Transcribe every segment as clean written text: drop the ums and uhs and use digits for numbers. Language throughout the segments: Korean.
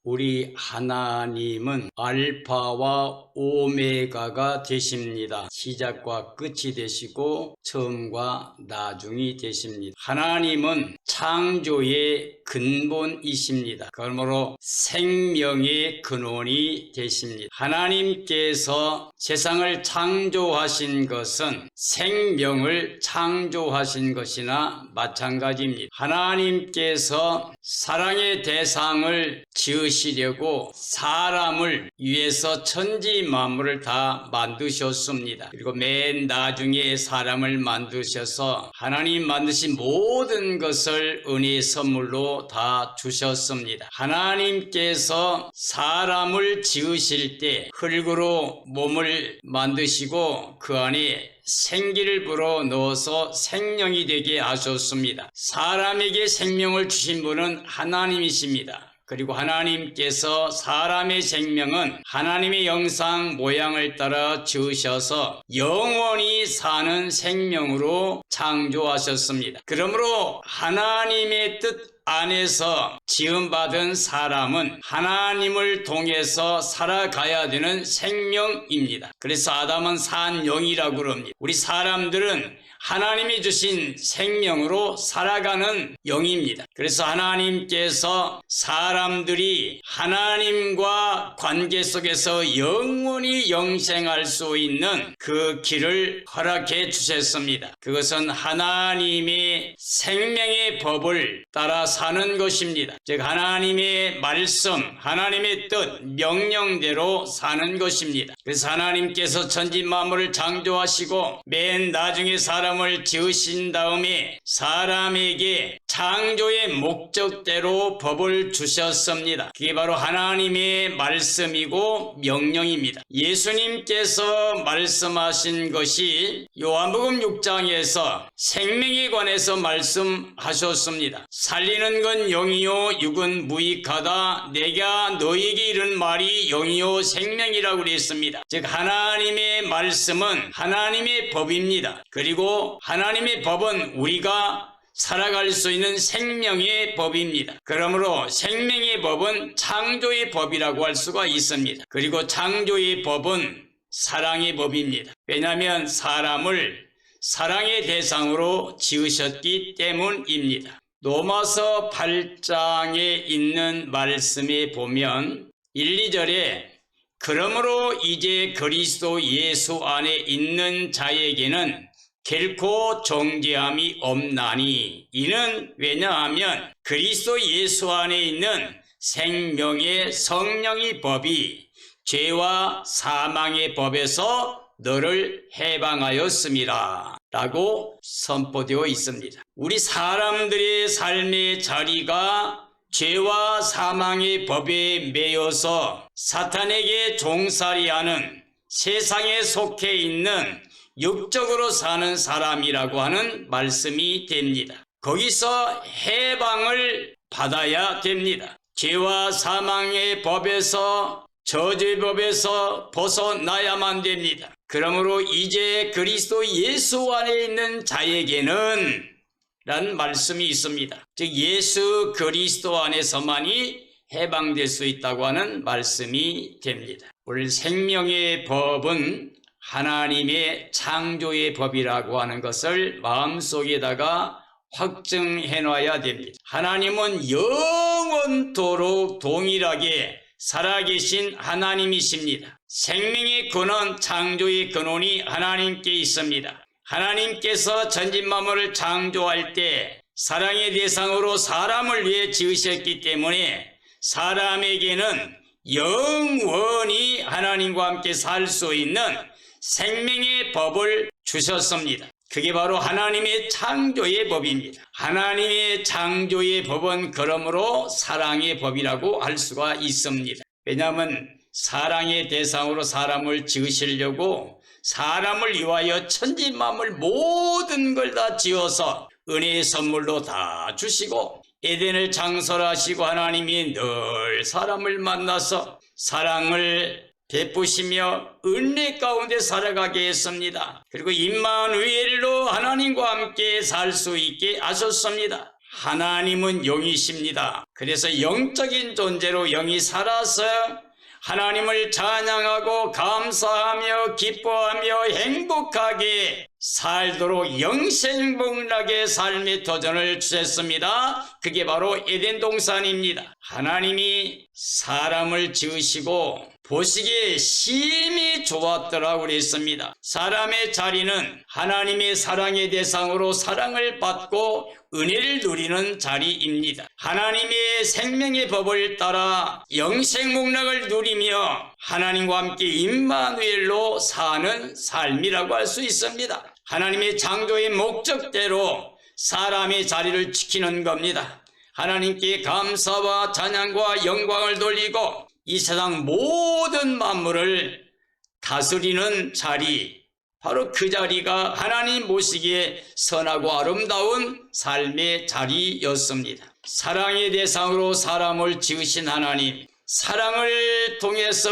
우리 하나님은 알파와 오메가가 되십니다. 시작과 끝이 되시고 처음과 나중이 되십니다. 하나님은 창조의 근본이십니다. 그러므로 생명의 근원이 되십니다. 하나님께서 세상을 창조하신 것은 생명을 창조하신 것이나 마찬가지입니다. 하나님께서 사랑의 대상을 지으시려고 사람을 위해서 천지 만물을 다 만드셨습니다. 그리고 맨 나중에 사람을 만드셔서 하나님 만드신 모든 것을 은혜의 선물로 다 주셨습니다. 하나님께서 사람을 지으실 때 흙으로 몸을 만드시고 그 안에 생기를 불어 넣어서 생명이 되게 하셨습니다. 사람에게 생명을 주신 분은 하나님이십니다. 그리고 하나님께서 사람의 생명은 하나님의 형상 모양을 따라 지으셔서 영원히 사는 생명으로 창조하셨습니다. 그러므로 하나님의 뜻 안에서 지음받은 사람은 하나님을 통해서 살아가야 되는 생명입니다. 그래서 아담은 산 영이라고 그럽니다. 우리 사람들은 하나님이 주신 생명으로 살아가는 영입니다. 그래서 하나님께서 사람들이 하나님과 관계 속에서 영원히 영생할 수 있는 그 길을 허락해 주셨습니다. 그것은 하나님의 생명의 법을 따라 사는 것입니다. 즉 하나님의 말씀, 하나님의 뜻, 명령대로 사는 것입니다. 그래서 하나님께서 천지 만물을 창조하시고 맨 나중에 사람을 지으신 다음에 사람에게 창조의 목적대로 법을 주셨습니다. 그게 바로 하나님의 말씀이고 명령입니다. 예수님께서 말씀하신 것이 요한복음 6장에서 생명에 관해서 말씀하셨습니다. 살리는 건 영이요 육은 무익하다. 내가 너에게 이른 말이 영이요 생명이라고 그랬습니다. 즉 하나님의 말씀은 하나님의 법입니다. 그리고 하나님의 법은 우리가 살아갈 수 있는 생명의 법입니다. 그러므로 생명의 법은 창조의 법이라고 할 수가 있습니다. 그리고 창조의 법은 사랑의 법입니다. 왜냐하면 사람을 사랑의 대상으로 지으셨기 때문입니다. 로마서 8장에 있는 말씀에 보면 1, 2절에 그러므로 이제 그리스도 예수 안에 있는 자에게는 결코 정죄함이 없나니 이는 왜냐하면 그리스도 예수 안에 있는 생명의 성령의 법이 죄와 사망의 법에서 너를 해방하였습니다 라고 선포되어 있습니다. 우리 사람들의 삶의 자리가 죄와 사망의 법에 매여서 사탄에게 종살이하는 세상에 속해 있는 육적으로 사는 사람이라고 하는 말씀이 됩니다. 거기서 해방을 받아야 됩니다. 죄와 사망의 법에서 저주의 법에서 벗어나야만 됩니다. 그러므로 이제 그리스도 예수 안에 있는 자에게는 라는 말씀이 있습니다. 즉 예수 그리스도 안에서만이 해방될 수 있다고 하는 말씀이 됩니다. 오늘 생명의 법은 하나님의 창조의 법이라고 하는 것을 마음속에다가 확증해 놔야 됩니다. 하나님은 영원토록 동일하게 살아계신 하나님이십니다. 생명의 근원, 창조의 근원이 하나님께 있습니다. 하나님께서 천지 만물을 창조할 때 사랑의 대상으로 사람을 위해 지으셨기 때문에 사람에게는 영원히 하나님과 함께 살 수 있는 생명의 법을 주셨습니다. 그게 바로 하나님의 창조의 법입니다. 하나님의 창조의 법은 그러므로 사랑의 법이라고 할 수가 있습니다. 왜냐하면 사랑의 대상으로 사람을 지으시려고 사람을 위하여 천지 만물 모든 걸 다 지어서 은혜의 선물로 다 주시고 에덴을 창설하시고 하나님이 늘 사람을 만나서 사랑을 베푸시며 은혜 가운데 살아가게 했습니다. 그리고 임마누엘로 하나님과 함께 살 수 있게 하셨습니다. 하나님은 영이십니다. 그래서 영적인 존재로 영이 살아서 하나님을 찬양하고 감사하며 기뻐하며 행복하게 살도록 영생복락의 삶의 도전을 주셨습니다. 그게 바로 에덴 동산입니다. 하나님이 사람을 지으시고 보시기에 심히 좋았더라고 그랬습니다. 사람의 자리는 하나님의 사랑의 대상으로 사랑을 받고 은혜를 누리는 자리입니다. 하나님의 생명의 법을 따라 영생복락을 누리며 하나님과 함께 임마누엘로 사는 삶이라고 할 수 있습니다. 하나님의 창조의 목적대로 사람의 자리를 지키는 겁니다. 하나님께 감사와 찬양과 영광을 돌리고 이 세상 모든 만물을 다스리는 자리, 바로 그 자리가 하나님 보시기에 선하고 아름다운 삶의 자리였습니다. 사랑의 대상으로 사람을 지으신 하나님, 사랑을 통해서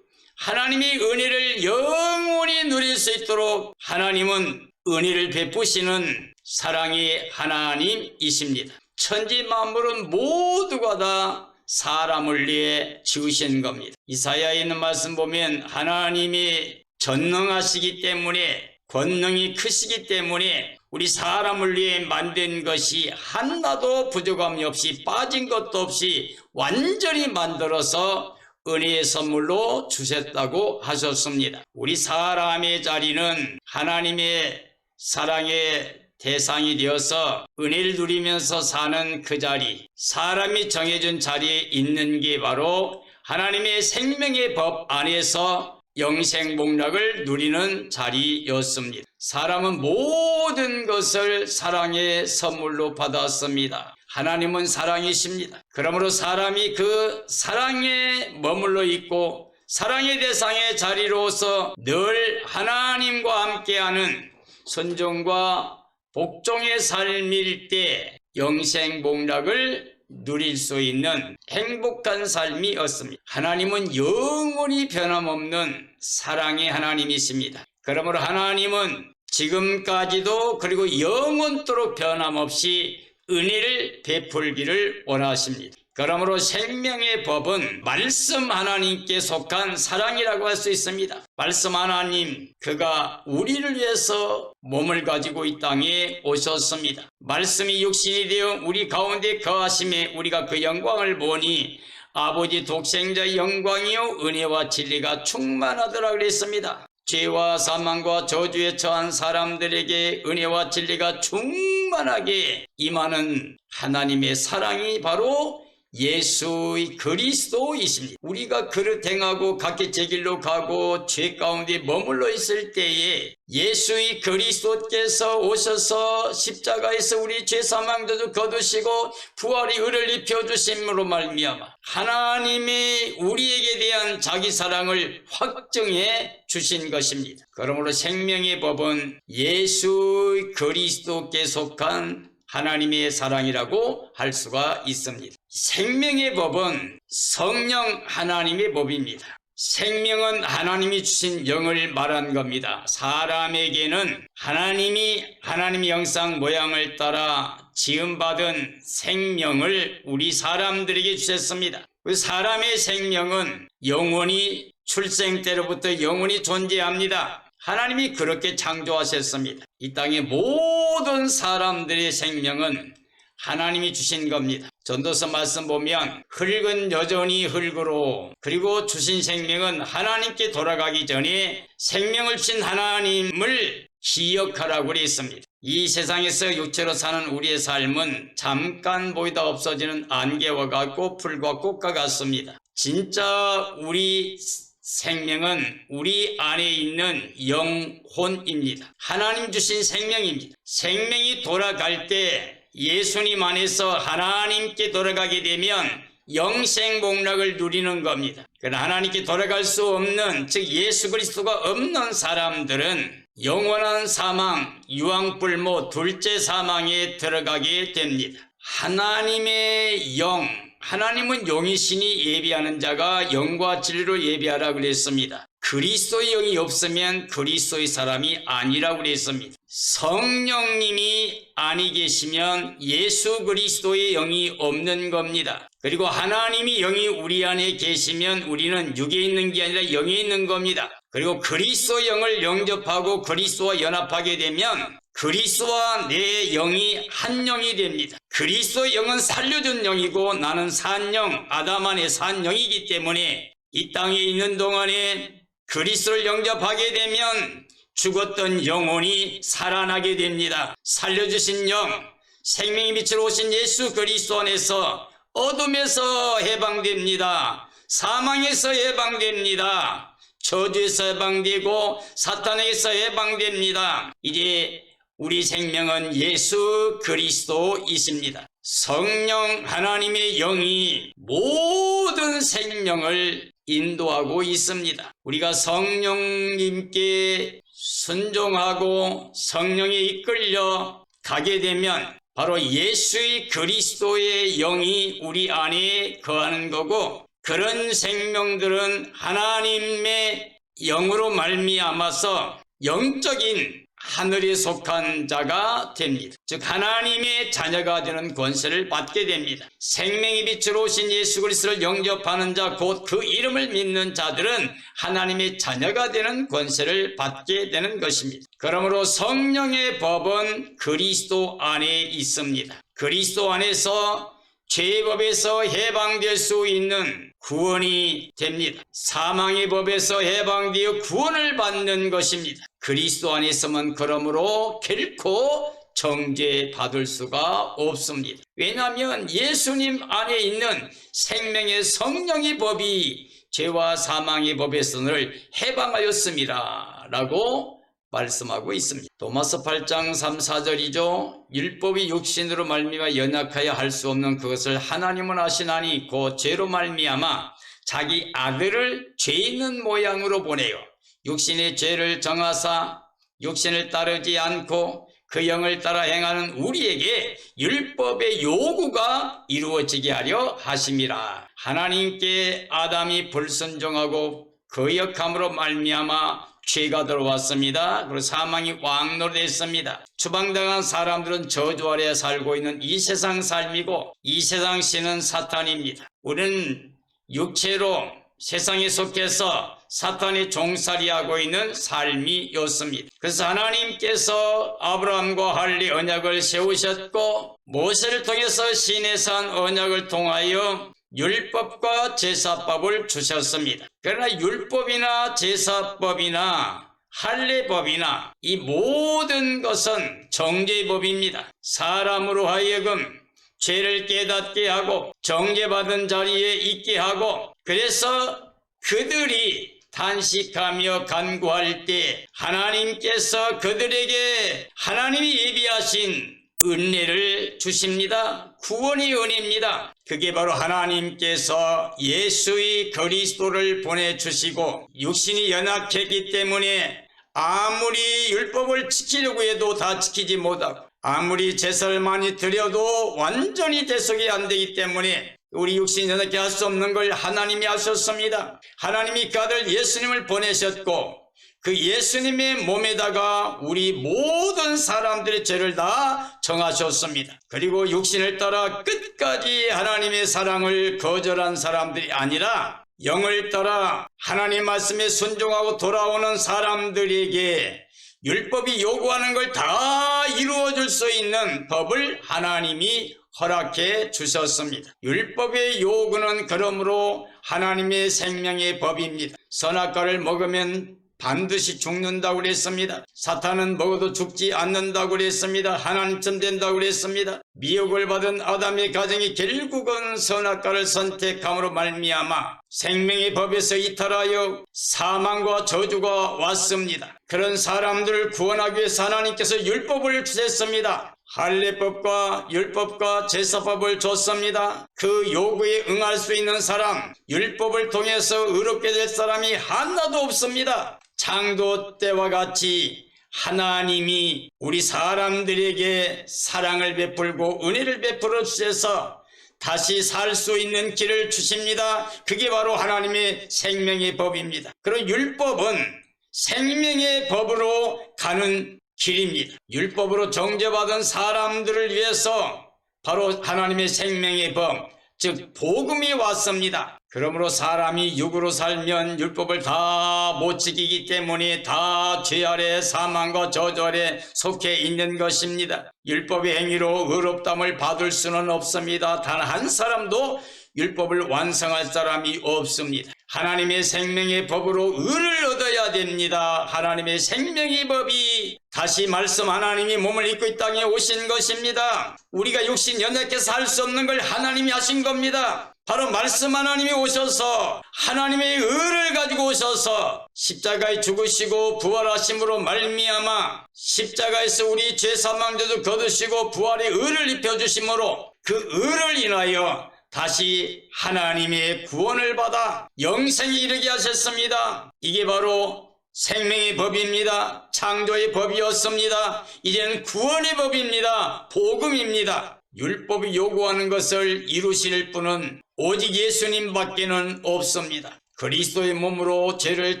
하나님의 은혜를 영원히 누릴 수 있도록 하나님은 은혜를 베푸시는 사랑의 하나님이십니다. 천지 만물은 모두가 다 사람을 위해 지으신 겁니다. 이사야에 있는 말씀 보면 하나님이 전능하시기 때문에, 권능이 크시기 때문에 우리 사람을 위해 만든 것이 하나도 부족함이 없이 빠진 것도 없이 완전히 만들어서 은혜의 선물로 주셨다고 하셨습니다. 우리 사람의 자리는 하나님의 사랑의 대상이 되어서 은혜를 누리면서 사는 그 자리, 사람이 정해준 자리에 있는 게 바로 하나님의 생명의 법 안에서 영생복락을 누리는 자리였습니다. 사람은 모든 것을 사랑의 선물로 받았습니다. 하나님은 사랑이십니다. 그러므로 사람이 그 사랑에 머물러 있고 사랑의 대상의 자리로서 늘 하나님과 함께하는 순종과 복종의 삶일 때 영생복락을 누릴 수 있는 행복한 삶이었습니다. 하나님은 영원히 변함없는 사랑의 하나님이십니다. 그러므로 하나님은 지금까지도 그리고 영원토록 변함없이 은혜를 베풀기를 원하십니다. 그러므로 생명의 법은 말씀 하나님께 속한 사랑이라고 할 수 있습니다. 말씀 하나님, 그가 우리를 위해서 몸을 가지고 이 땅에 오셨습니다. 말씀이 육신이 되어 우리 가운데 거하심에 우리가 그 영광을 보니 아버지 독생자의 영광이요 은혜와 진리가 충만하더라 그랬습니다. 죄와 사망과 저주에 처한 사람들에게 은혜와 진리가 충만하게 임하는 하나님의 사랑이 바로 예수의 그리스도이십니다. 우리가 그릇 행하고 각기 제 길로 가고 죄 가운데 머물러 있을 때에 예수의 그리스도께서 오셔서 십자가에서 우리 죄 사망 저주 거두시고 부활의 의를 입혀주심으로 말미암아 하나님이 우리에게 대한 자기 사랑을 확증해 주신 것입니다. 그러므로 생명의 법은 예수의 그리스도께 속한 하나님의 사랑이라고 할 수가 있습니다. 생명의 법은 성령 하나님의 법입니다. 생명은 하나님이 주신 영을 말한 겁니다. 사람에게는 하나님의 형상 모양을 따라 지음받은 생명을 우리 사람들에게 주셨습니다. 그 사람의 생명은 영원히 출생 때로부터 영원히 존재합니다. 하나님이 그렇게 창조하셨습니다. 이 땅의 모든 사람들의 생명은 하나님이 주신 겁니다. 전도서 말씀 보면 흙은 여전히 흙으로, 그리고 주신 생명은 하나님께 돌아가기 전에 생명을 주신 하나님을 기억하라고 그랬습니다. 이 세상에서 육체로 사는 우리의 삶은 잠깐 보이다 없어지는 안개와 같고 풀과 꽃과 같습니다. 진짜 우리 생명은 우리 안에 있는 영혼입니다. 하나님 주신 생명입니다. 생명이 돌아갈 때 예수님 안에서 하나님께 돌아가게 되면 영생복락을 누리는 겁니다. 그러나 하나님께 돌아갈 수 없는, 즉 예수 그리스도가 없는 사람들은 영원한 사망, 유황불모, 둘째 사망에 들어가게 됩니다. 하나님의 영, 하나님은 영이시니 예비하는 자가 영과 진리로 예비하라 그랬습니다. 그리스도의 영이 없으면 그리스도의 사람이 아니라고 그랬습니다. 성령님이 아니 계시면 예수 그리스도의 영이 없는 겁니다. 그리고 하나님이 영이 우리 안에 계시면 우리는 육에 있는 게 아니라 영에 있는 겁니다. 그리고 그리스도 영을 영접하고 그리스도와 연합하게 되면 그리스도와 내 영이 한 영이 됩니다. 그리스도의 영은 살려준 영이고 나는 산 영, 아담 안에 산 영이기 때문에 이 땅에 있는 동안에 그리스도를 영접하게 되면 죽었던 영혼이 살아나게 됩니다. 살려주신 영, 생명의 빛으로 오신 예수 그리스도 안에서 어둠에서 해방됩니다. 사망에서 해방됩니다. 저주에서 해방되고 사탄에게서 해방됩니다. 이제 우리 생명은 예수 그리스도이십니다. 성령 하나님의 영이 모든 생명을 인도하고 있습니다. 우리가 성령님께 순종하고 성령에 이끌려 가게 되면 바로 예수의 그리스도의 영이 우리 안에 거하는 거고, 그런 생명들은 하나님의 영으로 말미암아서 영적인 하늘에 속한 자가 됩니다. 즉 하나님의 자녀가 되는 권세를 받게 됩니다. 생명의 빛으로 오신 예수 그리스도를 영접하는 자, 곧 그 이름을 믿는 자들은 하나님의 자녀가 되는 권세를 받게 되는 것입니다. 그러므로 성령의 법은 그리스도 안에 있습니다. 그리스도 안에서 죄의 법에서 해방될 수 있는 구원이 됩니다. 사망의 법에서 해방되어 구원을 받는 것입니다. 그리스도 안에 있으면 그러므로 결코 정죄받을 수가 없습니다. 왜냐하면 예수님 안에 있는 생명의 성령의 법이 죄와 사망의 법에서 늘 해방하였습니다 라고 말씀하고 있습니다. 도마서 8장 3, 4절이죠. 율법이 육신으로 말미암아 연약하여 할 수 없는 그것을 하나님은 아시나니 곧 죄로 말미암아 자기 아들을 죄 있는 모양으로 보내요. 육신의 죄를 정하사 육신을 따르지 않고 그 영을 따라 행하는 우리에게 율법의 요구가 이루어지게 하려 하심이라. 하나님께 아담이 불순종하고 거역함으로 말미암아 죄가 들어왔습니다. 그리고 사망이 왕노릇했습니다. 추방당한 사람들은 저주 아래 살고 있는 이 세상 삶이고, 이 세상 신은 사탄입니다. 우리는 육체로 세상에 속해서 사탄이 종살이하고 있는 삶이었습니다. 그래서 하나님께서 아브라함과 할례 언약을 세우셨고, 모세를 통해서 시내산 언약을 통하여 율법과 제사법을 주셨습니다. 그러나 율법이나 제사법이나 할례법이나 이 모든 것은 정죄의 법입니다. 사람으로 하여금 죄를 깨닫게 하고 정죄받은 자리에 있게 하고, 그래서 그들이 탄식하며 간구할 때 하나님께서 그들에게 하나님이 예비하신 은혜를 주십니다. 구원이 은혜입니다. 그게 바로 하나님께서 예수의 그리스도를 보내주시고, 육신이 연약했기 때문에 아무리 율법을 지키려고 해도 다 지키지 못하고, 아무리 제사를 많이 드려도 완전히 대속이 안 되기 때문에 우리 육신이 연약해 할 수 없는 걸 하나님이 하셨습니다. 하나님이 그 아들 예수님을 보내셨고, 그 예수님의 몸에다가 우리 모든 사람들의 죄를 다 정하셨습니다. 그리고 육신을 따라 끝까지 하나님의 사랑을 거절한 사람들이 아니라 영을 따라 하나님 말씀에 순종하고 돌아오는 사람들에게 율법이 요구하는 걸 다 이루어줄 수 있는 법을 하나님이 허락해 주셨습니다. 율법의 요구는 그러므로 하나님의 생명의 법입니다. 선악과를 먹으면 반드시 죽는다고 그랬습니다. 사탄은 먹어도 죽지 않는다고 그랬습니다. 하나님처럼 된다고 그랬습니다. 미혹을 받은 아담의 가정이 결국은 선악과를 선택함으로 말미암아 생명의 법에서 이탈하여 사망과 저주가 왔습니다. 그런 사람들을 구원하기 위해서 하나님께서 율법을 주셨습니다. 할례법과 율법과 제사법을 줬습니다. 그 요구에 응할 수 있는 사람, 율법을 통해서 의롭게 될 사람이 하나도 없습니다. 창조 때와 같이 하나님이 우리 사람들에게 사랑을 베풀고 은혜를 베풀어 주셔서 다시 살 수 있는 길을 주십니다. 그게 바로 하나님의 생명의 법입니다. 그리고 율법은 생명의 법으로 가는 길입니다. 율법으로 정죄받은 사람들을 위해서 바로 하나님의 생명의 법, 즉 복음이 왔습니다. 그러므로 사람이 육으로 살면 율법을 다 못 지키기 때문에 다 죄 아래 사망과 저주 아래 속해 있는 것입니다. 율법의 행위로 의롭다함을 받을 수는 없습니다. 단 한 사람도 율법을 완성할 사람이 없습니다. 하나님의 생명의 법으로 의를 얻어야 됩니다. 하나님의 생명의 법이 다시 말씀 하나님이 몸을 입고 이 땅에 오신 것입니다. 우리가 육신 연약해서 할 수 없는 걸 하나님이 하신 겁니다. 바로 말씀 하나님이 오셔서 하나님의 의를 가지고 오셔서 십자가에 죽으시고 부활하심으로 말미암아 십자가에서 우리 죄 사망죄도 거두시고 부활의 의를 입혀주심으로 그 의를 인하여 다시 하나님의 구원을 받아 영생에 이르게 하셨습니다. 이게 바로 생명의 법입니다. 창조의 법이었습니다. 이제는 구원의 법입니다. 복음입니다. 율법이 요구하는 것을 이루실 분은 오직 예수님밖에는 없습니다. 그리스도의 몸으로 죄를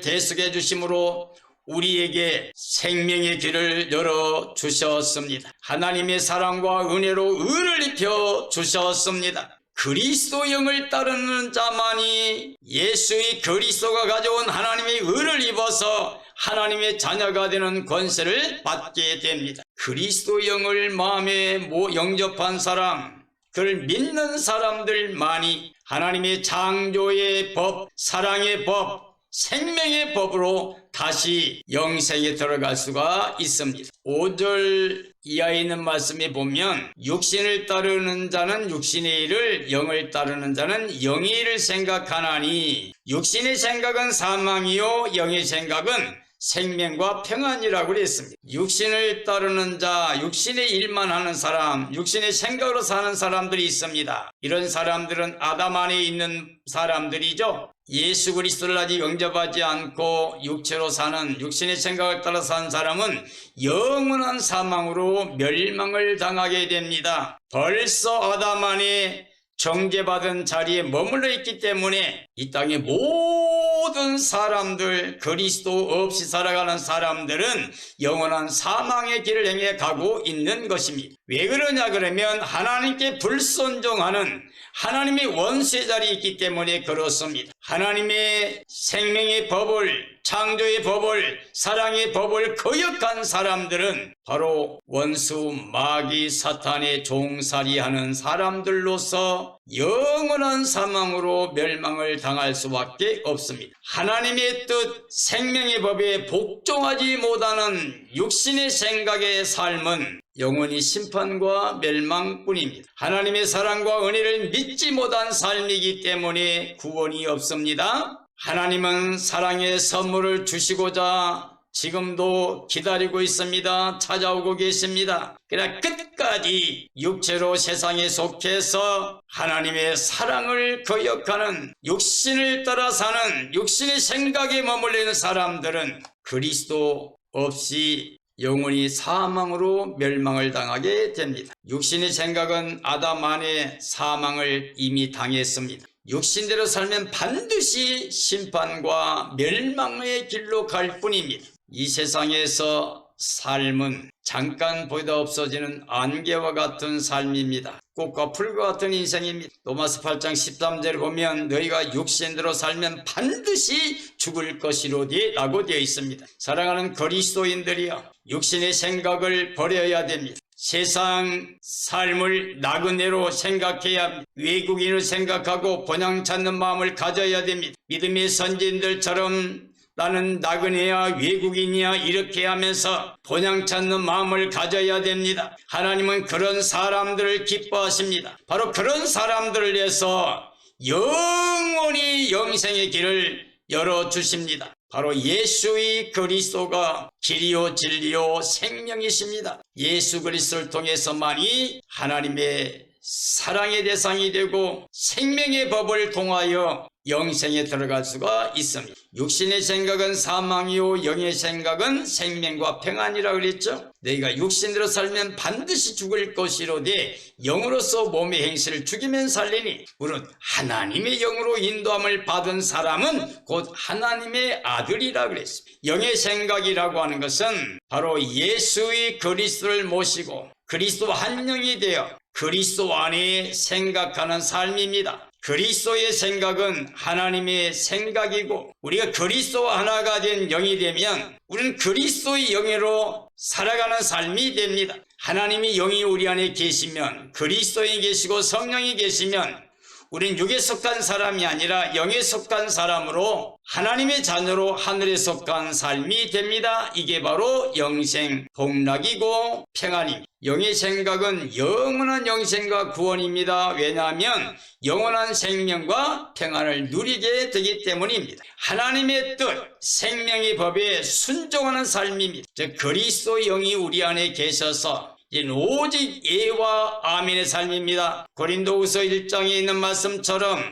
대속해 주심으로 우리에게 생명의 길을 열어주셨습니다. 하나님의 사랑과 은혜로 의를 입혀 주셨습니다. 그리스도 영을 따르는 자만이 예수의 그리스도가 가져온 하나님의 의를 입어서 하나님의 자녀가 되는 권세를 받게 됩니다. 그리스도 영을 마음에 영접한 사람, 그를 믿는 사람들만이 하나님의 창조의 법, 사랑의 법, 생명의 법으로 다시 영생에 들어갈 수가 있습니다. 5절 이하에 있는 말씀에 보면 육신을 따르는 자는 육신의 일을, 영을 따르는 자는 영의 일을 생각하나니 육신의 생각은 사망이요 영의 생각은 생명과 평안이라고 그랬습니다. 육신을 따르는 자, 육신의 일만 하는 사람, 육신의 생각으로 사는 사람들이 있습니다. 이런 사람들은 아담 안에 있는 사람들이죠. 예수 그리스도를 아직 영접하지 않고 육체로 사는, 육신의 생각을 따라 사는 사람은 영원한 사망으로 멸망을 당하게 됩니다. 벌써 아담 안에 정죄받은 자리에 머물러 있기 때문에 이 땅의 모든 사람들, 그리스도 없이 살아가는 사람들은 영원한 사망의 길을 행해 가고 있는 것입니다. 왜 그러냐 그러면 하나님께 불순종하는 하나님의 원수의 자리에 있기 때문에 그렇습니다. 하나님의 생명의 법을, 창조의 법을, 사랑의 법을 거역한 사람들은 바로 원수 마귀 사탄의 종살이하는 사람들로서 영원한 사망으로 멸망을 당할 수밖에 없습니다. 하나님의 뜻, 생명의 법에 복종하지 못하는 육신의 생각의 삶은 영원히 심판과 멸망뿐입니다. 하나님의 사랑과 은혜를 믿지 못한 삶이기 때문에 구원이 없습니다. 하나님은 사랑의 선물을 주시고자 지금도 기다리고 있습니다. 찾아오고 계십니다. 그러나 끝까지 육체로 세상에 속해서 하나님의 사랑을 거역하는, 육신을 따라 사는, 육신의 생각에 머물러 있는 사람들은 그리스도 없이 영원히 사망으로 멸망을 당하게 됩니다. 육신의 생각은 아담 안에 사망을 이미 당했습니다. 육신대로 살면 반드시 심판과 멸망의 길로 갈 뿐입니다. 이 세상에서 삶은 잠깐 보이다 없어지는 안개와 같은 삶입니다. 꽃과 풀과 같은 인생입니다. 로마서 8장 13절을 보면 너희가 육신대로 살면 반드시 죽을 것이로되 라고 되어 있습니다. 사랑하는 그리스도인들이여, 육신의 생각을 버려야 됩니다. 세상 삶을 나그네로 생각해야 합니다. 외국인을 생각하고 본향 찾는 마음을 가져야 됩니다. 믿음의 선진들처럼 나는 나그네야 외국인이야 이렇게 하면서 본향 찾는 마음을 가져야 됩니다. 하나님은 그런 사람들을 기뻐하십니다. 바로 그런 사람들을 위해서 영원히 영생의 길을 열어주십니다. 바로 예수의 그리스도가 길이요 진리요 생명이십니다. 예수 그리스도를 통해서만이 하나님의 사랑의 대상이 되고 생명의 법을 통하여 영생에 들어갈 수가 있습니다. 육신의 생각은 사망이요 영의 생각은 생명과 평안이라고 그랬죠. 너희가 육신으로 살면 반드시 죽을 것이로되 영으로서 몸의 행실을 죽이면 살리니 우리는 하나님의 영으로 인도함을 받은 사람은 곧 하나님의 아들이라 그랬습니다. 영의 생각이라고 하는 것은 바로 예수의 그리스도를 모시고 그리스도 한 영이 되어 그리스도 안에 생각하는 삶입니다. 그리스도의 생각은 하나님의 생각이고 우리가 그리스도와 하나가 된 영이 되면 우리는 그리스도의 영으로 살아가는 삶이 됩니다. 하나님의 영이 우리 안에 계시면 그리스도에 계시고 성령이 계시면 우리는 육에 속한 사람이 아니라 영에 속한 사람으로 하나님의 자녀로 하늘에 속한 삶이 됩니다. 이게 바로 영생, 복락이고 평안입니다. 영의 생각은 영원한 영생과 구원입니다. 왜냐하면 영원한 생명과 평안을 누리게 되기 때문입니다. 하나님의 뜻, 생명의 법에 순종하는 삶입니다. 즉 그리스도의 영이 우리 안에 계셔서 이는 오직 예와 아멘의 삶입니다. 고린도후서 1장에 있는 말씀처럼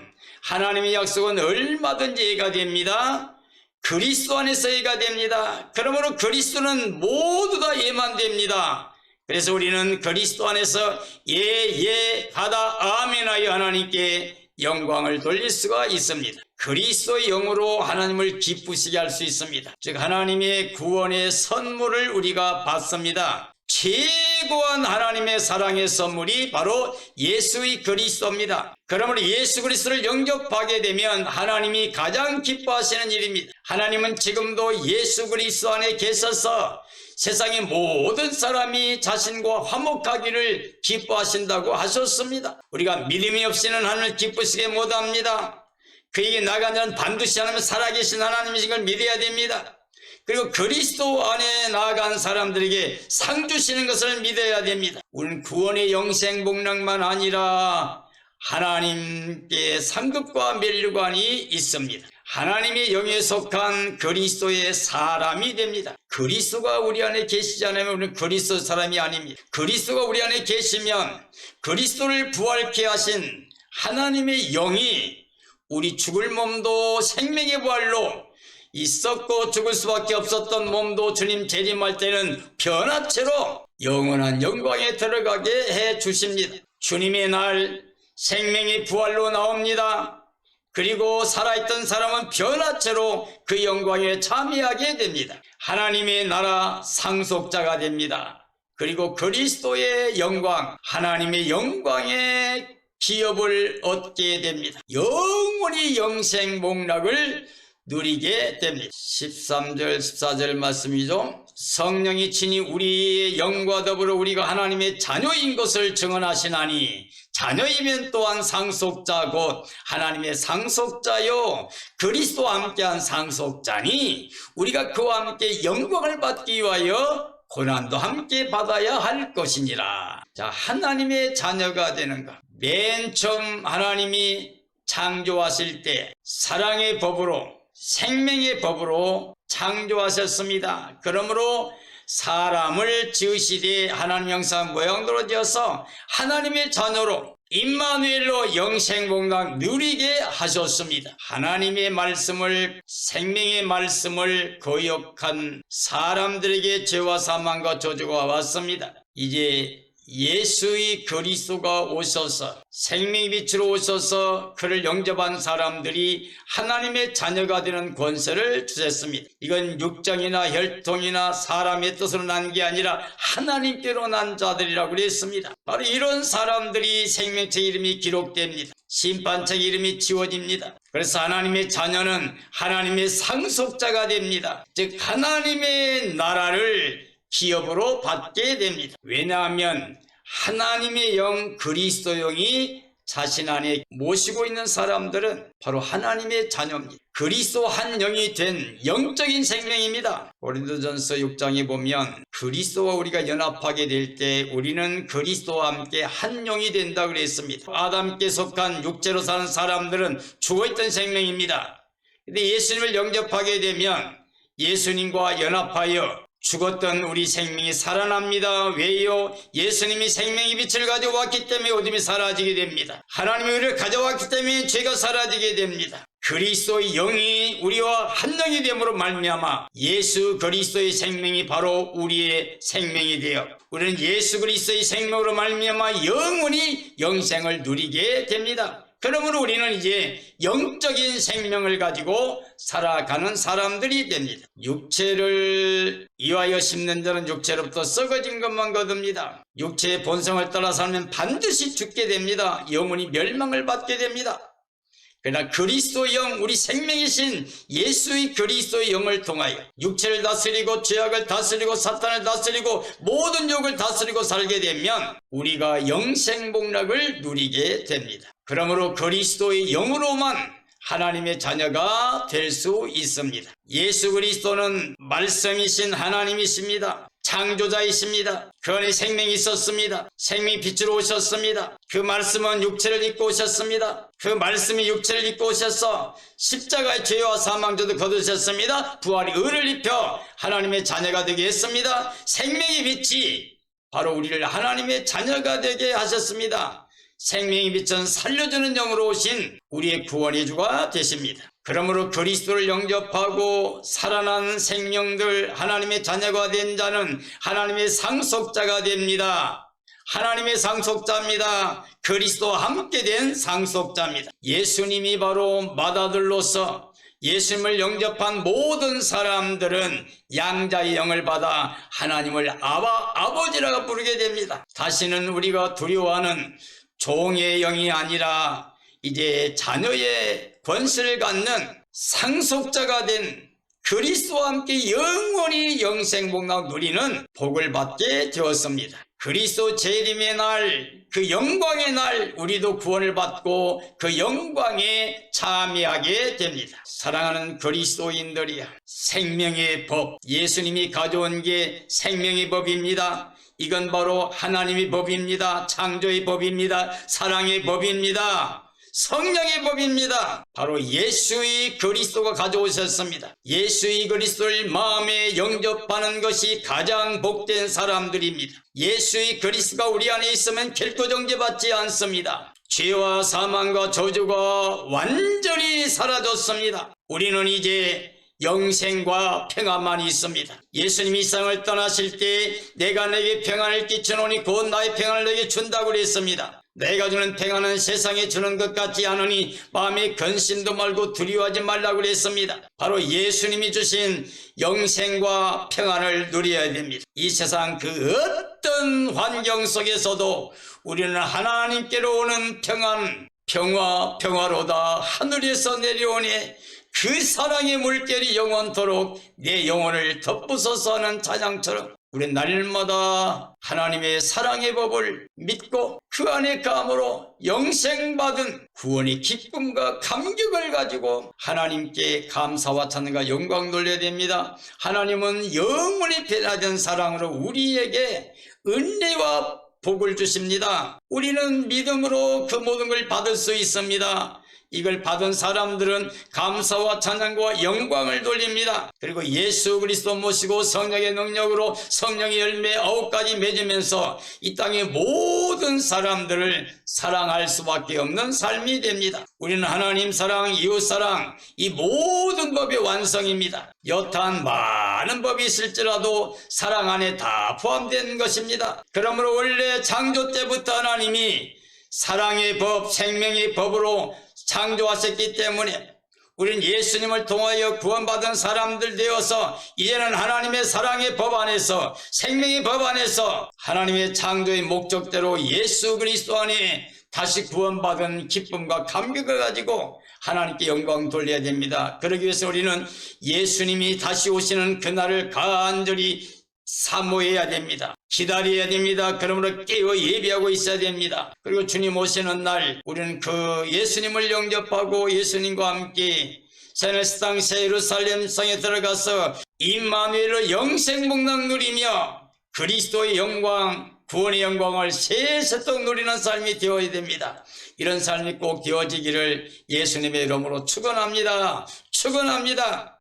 하나님의 약속은 얼마든지 예가 됩니다. 그리스도 안에서 예가 됩니다. 그러므로 그리스도는 모두 다 예만 됩니다. 그래서 우리는 그리스도 안에서 예 하다 아멘하여 하나님께 영광을 돌릴 수가 있습니다. 그리스도의 영으로 하나님을 기쁘시게 할 수 있습니다. 즉 하나님의 구원의 선물을 우리가 받습니다. 최고한 하나님의 사랑의 선물이 바로 예수의 그리스도입니다. 그러므로 예수 그리스도를 영접하게 되면 하나님이 가장 기뻐하시는 일입니다. 하나님은 지금도 예수 그리스도 안에 계셔서 세상의 모든 사람이 자신과 화목하기를 기뻐하신다고 하셨습니다. 우리가 믿음이 없이는 하나님을 기쁘시게 못합니다. 그에게 나간 자는 반드시 하나님 살아계신 하나님이신 걸 믿어야 됩니다. 그리고 그리스도 안에 나아간 사람들에게 상 주시는 것을 믿어야 됩니다. 우리는 구원의 영생 복락만 아니라 하나님께 상급과 면류관이 있습니다. 하나님의 영에 속한 그리스도의 사람이 됩니다. 그리스도가 우리 안에 계시지 않으면 우리는 그리스도 사람이 아닙니다. 그리스도가 우리 안에 계시면 그리스도를 부활케 하신 하나님의 영이 우리 죽을 몸도 생명의 부활로 이 썩고 죽을 수밖에 없었던 몸도 주님 재림할 때는 변화체로 영원한 영광에 들어가게 해 주십니다. 주님의 날 생명의 부활로 나옵니다. 그리고 살아있던 사람은 변화체로 그 영광에 참여하게 됩니다. 하나님의 나라 상속자가 됩니다. 그리고 그리스도의 영광, 하나님의 영광의 기업을 얻게 됩니다. 영원히 영생 복락을 누리게 됩니다. 13절 14절 말씀이죠. 성령이 친히 우리의 영과 더불어 우리가 하나님의 자녀인 것을 증언하시나니 자녀이면 또한 상속자 곧 하나님의 상속자요 그리스도와 함께한 상속자니 우리가 그와 함께 영광을 받기 위하여 고난도 함께 받아야 할 것이니라. 자, 하나님의 자녀가 되는 것. 맨 처음 하나님이 창조하실 때 사랑의 법으로 생명의 법으로 창조하셨습니다. 그러므로 사람을 지으시되 하나님 형상 모양대로 지어서 하나님의 자녀로 임마누엘로 영생복락 누리게 하셨습니다. 하나님의 말씀을 생명의 말씀을 거역한 사람들에게 죄와 사망과 저주가 왔습니다. 이제 예수의 그리스도가 오셔서 생명의 빛으로 오셔서 그를 영접한 사람들이 하나님의 자녀가 되는 권세를 주셨습니다. 이건 육정이나 혈통이나 사람의 뜻으로 난 게 아니라 하나님께로 난 자들이라고 그랬습니다. 바로 이런 사람들이 생명책 이름이 기록됩니다. 심판책 이름이 지워집니다. 그래서 하나님의 자녀는 하나님의 상속자가 됩니다. 즉 하나님의 나라를 기업으로 받게 됩니다. 왜냐하면 하나님의 영 그리스도 영이 자신 안에 모시고 있는 사람들은 바로 하나님의 자녀입니다. 그리스도 한 영이 된 영적인 생명입니다. 고린도전서 6장에 보면 그리스도와 우리가 연합하게 될 때 우리는 그리스도와 함께 한 영이 된다 그랬습니다. 아담께 속한 육체로 사는 사람들은 죽어있던 생명입니다. 근데 예수님을 영접하게 되면 예수님과 연합하여 죽었던 우리 생명이 살아납니다. 왜요? 예수님이 생명의 빛을 가져왔기 때문에 어둠이 사라지게 됩니다. 하나님이 우리를 가져왔기 때문에 죄가 사라지게 됩니다. 그리스도의 영이 우리와 한 영이 됨으로 말미암아 예수 그리스도의 생명이 바로 우리의 생명이 되어 우리는 예수 그리스도의 생명으로 말미암아 영원히 영생을 누리게 됩니다. 그러므로 우리는 이제 영적인 생명을 가지고 살아가는 사람들이 됩니다. 육체를 이와여 심는 자는 육체로부터 썩어진 것만 거둡니다. 육체의 본성을 따라 살면 반드시 죽게 됩니다. 영원히 멸망을 받게 됩니다. 그러나 그리스도의 영, 우리 생명이신 예수의 그리스도의 영을 통하여 육체를 다스리고 죄악을 다스리고 사탄을 다스리고 모든 욕을 다스리고 살게 되면 우리가 영생복락을 누리게 됩니다. 그러므로 그리스도의 영으로만 하나님의 자녀가 될 수 있습니다. 예수 그리스도는 말씀이신 하나님이십니다. 창조자이십니다. 그 안에 생명이 있었습니다. 생명이 빛으로 오셨습니다. 그 말씀은 육체를 입고 오셨습니다. 그 말씀이 육체를 입고 오셔서 십자가의 죄와 사망죄도 거두셨습니다. 부활의 의를 입혀 하나님의 자녀가 되게 했습니다. 생명의 빛이 바로 우리를 하나님의 자녀가 되게 하셨습니다. 생명의 빛은 살려주는 영으로 오신 우리의 구원의 주가 되십니다. 그러므로 그리스도를 영접하고 살아난 생명들, 하나님의 자녀가 된 자는 하나님의 상속자가 됩니다. 하나님의 상속자입니다. 그리스도와 함께 된 상속자입니다. 예수님이 바로 맏아들로서 예수님을 영접한 모든 사람들은 양자의 영을 받아 하나님을 아버지라고 부르게 됩니다. 다시는 우리가 두려워하는 종의 영이 아니라 이제 자녀의 권세를 갖는 상속자가 된 그리스도와 함께 영원히 영생복락 누리는 복을 받게 되었습니다. 그리스도 재림의 날, 그 영광의 날 우리도 구원을 받고 그 영광에 참여하게 됩니다. 사랑하는 그리스도인들이야, 생명의 법, 예수님이 가져온 게 생명의 법입니다. 이건 바로 하나님의 법입니다. 창조의 법입니다. 사랑의 법입니다. 성령의 법입니다. 바로 예수의 그리스도가 가져오셨습니다. 예수의 그리스도를 마음에 영접하는 것이 가장 복된 사람들입니다. 예수의 그리스도가 우리 안에 있으면 결코 정죄받지 않습니다. 죄와 사망과 저주가 완전히 사라졌습니다. 우리는 이제 영생과 평안만 있습니다. 예수님이 이 세상을 떠나실 때 내가 내게 평안을 끼쳐노니 곧 나의 평안을 내게 준다고 그랬습니다. 내가 주는 평안은 세상에 주는 것 같지 않으니 마음에 근심도 말고 두려워하지 말라고 그랬습니다. 바로 예수님이 주신 영생과 평안을 누려야 됩니다. 이 세상 그 어떤 환경 속에서도 우리는 하나님께로 오는 평안, 평화로다 하늘에서 내려오네 그 사랑의 물결이 영원토록 내 영혼을 덮부소서 하는 찬양처럼 우리는 날마다 하나님의 사랑의 법을 믿고 그 안에 감으로 영생받은 구원의 기쁨과 감격을 가지고 하나님께 감사와 찬양과 영광 돌려야 됩니다. 하나님은 영원히 변화된 사랑으로 우리에게 은혜와 복을 주십니다. 우리는 믿음으로 그 모든 걸 받을 수 있습니다. 이걸 받은 사람들은 감사와 찬양과 영광을 돌립니다. 그리고 예수 그리스도 모시고 성령의 능력으로 성령의 열매 9가지 맺으면서 이 땅의 모든 사람들을 사랑할 수밖에 없는 삶이 됩니다. 우리는 하나님 사랑, 이웃 사랑, 이 모든 법의 완성입니다. 여탄 많은 법이 있을지라도 사랑 안에 다 포함된 것입니다. 그러므로 원래 창조 때부터 하나님이 사랑의 법, 생명의 법으로 창조하셨기 때문에 우리는 예수님을 통하여 구원받은 사람들 되어서 이제는 하나님의 사랑의 법 안에서 생명의 법 안에서 하나님의 창조의 목적대로 예수 그리스도 안에 다시 구원받은 기쁨과 감격을 가지고 하나님께 영광 돌려야 됩니다. 그러기 위해서 우리는 예수님이 다시 오시는 그날을 간절히 사모해야 됩니다. 기다려야 됩니다. 그러므로 깨어 예비하고 있어야 됩니다. 그리고 주님 오시는 날 우리는 그 예수님을 영접하고 예수님과 함께 새하늘 땅 새 예루살렘 성에 들어가서 임마누엘의 영생복락 누리며 그리스도의 영광, 구원의 영광을 세세토록 누리는 삶이 되어야 됩니다. 이런 삶이 꼭 되어지기를 예수님의 이름으로 축원합니다. 축원합니다.